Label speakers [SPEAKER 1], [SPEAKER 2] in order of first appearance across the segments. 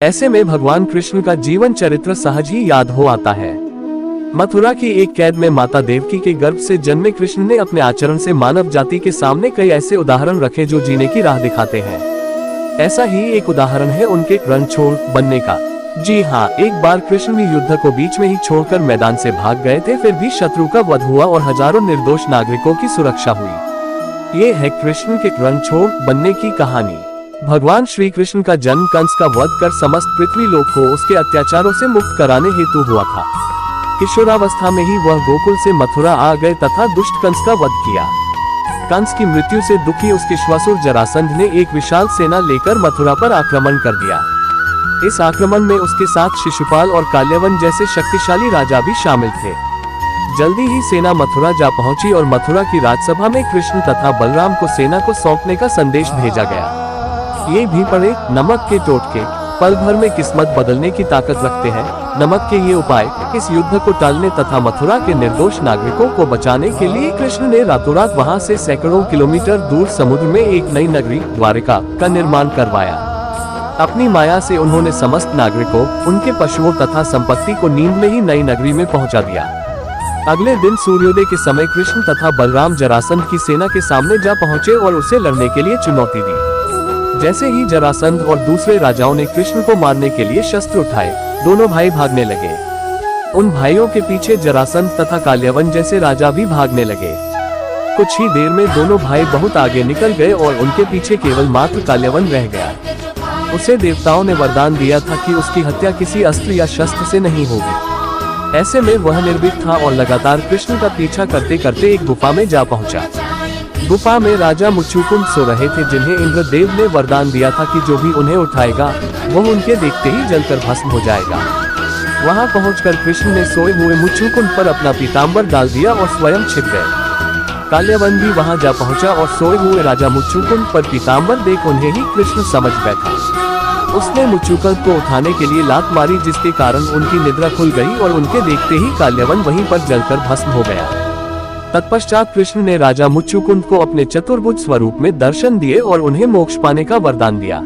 [SPEAKER 1] ऐसे में भगवान कृष्ण का जीवन चरित्र सहज ही याद हो आता है। मथुरा की एक कैद में माता देवकी के गर्भ से जन्मे कृष्ण ने अपने आचरण से मानव जाति के सामने कई ऐसे उदाहरण रखे जो जीने की राह दिखाते हैं। ऐसा ही एक उदाहरण है उनके रणछोड़ बनने का। जी हाँ, एक बार कृष्ण भी युद्ध को बीच में ही छोड़कर मैदान से भाग गए थे, फिर भी शत्रु का वध हुआ और हजारों निर्दोष नागरिकों की सुरक्षा हुई। ये है कृष्ण के रणछोड़ बनने की कहानी। भगवान श्री कृष्ण का जन्म कंस का वध कर समस्त पृथ्वी लोक को उसके अत्याचारों से मुक्त कराने हेतु हुआ था। किशोरावस्था में ही वह गोकुल से मथुरा आ गए तथा दुष्ट कंस का वध किया। कंस की मृत्यु से दुखी उसके श्वासुर जरासंध ने एक विशाल सेना लेकर मथुरा पर आक्रमण कर दिया। इस आक्रमण में उसके साथ शिशुपाल और काल्यवन जैसे शक्तिशाली राजा भी शामिल थे। जल्दी ही सेना मथुरा जा पहुंची और मथुरा की राजसभा में कृष्ण तथा बलराम को सेना को सौंपने का संदेश भेजा गया। ये भी पढ़े, नमक के टोटके पल भर में किस्मत बदलने की ताकत रखते हैं। नमक के ये उपाय इस युद्ध को टालने तथा मथुरा के निर्दोष नागरिकों को बचाने के लिए कृष्ण ने रातों रात वहाँ से सैकड़ों किलोमीटर दूर समुद्र में एक नई नगरी द्वारिका का निर्माण करवाया। अपनी माया से उन्होंने समस्त नागरिकों, उनके पशुओं तथा संपत्ति को नींद में ही नई नगरी में पहुंचा दिया। अगले दिन सूर्योदय के समय कृष्ण तथा बलराम जरासंध की सेना के सामने जा पहुंचे और उसे लड़ने के लिए चुनौती दी। जैसे ही जरासंध और दूसरे राजाओं ने कृष्ण को मारने के लिए शस्त्र उठाए, दोनों भाई भागने लगे। उन भाइयों के पीछे जरासंध तथा काल्यवन जैसे राजा भी भागने लगे। कुछ ही देर में दोनों भाई बहुत आगे निकल गए और उनके पीछे केवल मात्र काल्यवन रह गया। उसे देवताओं ने वरदान दिया था कि उसकी हत्या किसी अस्त्र या शस्त्र से नहीं होगी। ऐसे में वह निर्भीक था और लगातार कृष्ण का पीछा करते करते एक गुफा में जा पहुंचा। गुफा में राजा मुचुकुंद सो रहे थे, जिन्हें इंद्रदेव ने वरदान दिया था कि जो भी उन्हें उठाएगा वह उनके देखते ही जलकर भस्म हो जाएगा। वहां पहुंचकर कृष्ण ने सोए हुए मुचुकुंद पर अपना पीताम्बर डाल दिया और स्वयं छिप गए। काल्यवन भी वहां जा पहुंचा और सोए हुए राजा मुचुकुंद पर पीताम्बर देख उन्हें ही कृष्ण समझ बैठा। उसने मुचुकुंद को उठाने के लिए लात मारी, जिसके कारण उनकी निद्रा खुल गई और उनके देखते ही काल्यवन वहीं पर जलकर भस्म हो गया। तत्पश्चात कृष्ण ने राजा मुचुकुंद को अपने चतुर्भुज स्वरूप में दर्शन दिए और उन्हें मोक्ष पाने का वरदान दिया।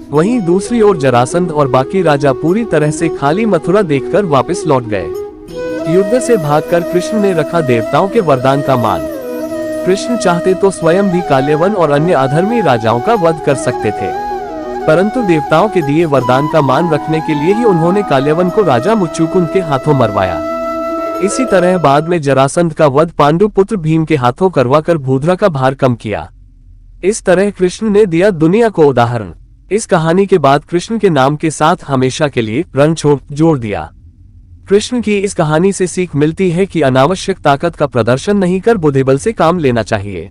[SPEAKER 1] वहीं दूसरी ओर जरासंध और बाकी राजा पूरी तरह से खाली मथुरा देखकर वापस लौट गए। युद्ध से भागकर कृष्ण ने रखा देवताओं के वरदान का मान। कृष्ण चाहते तो स्वयं भी काल्यवन और अन्य अधर्मी राजाओं का वध कर सकते थे, परंतु देवताओं के दिए वरदान का मान रखने के लिए ही उन्होंने काल्यवन को राजा मुचुकुंद के हाथों मरवाया। इसी तरह बाद में जरासंध का वध पांडु पुत्र भीम के हाथों करवाकर भूधरा का भार कम किया। इस तरह कृष्ण ने दिया दुनिया को उदाहरण। इस कहानी के बाद कृष्ण के नाम के साथ हमेशा के लिए रणछोड़ जोड़ दिया। कृष्ण की इस कहानी से सीख मिलती है कि अनावश्यक ताकत का प्रदर्शन नहीं कर बुद्धिबल से काम लेना चाहिए।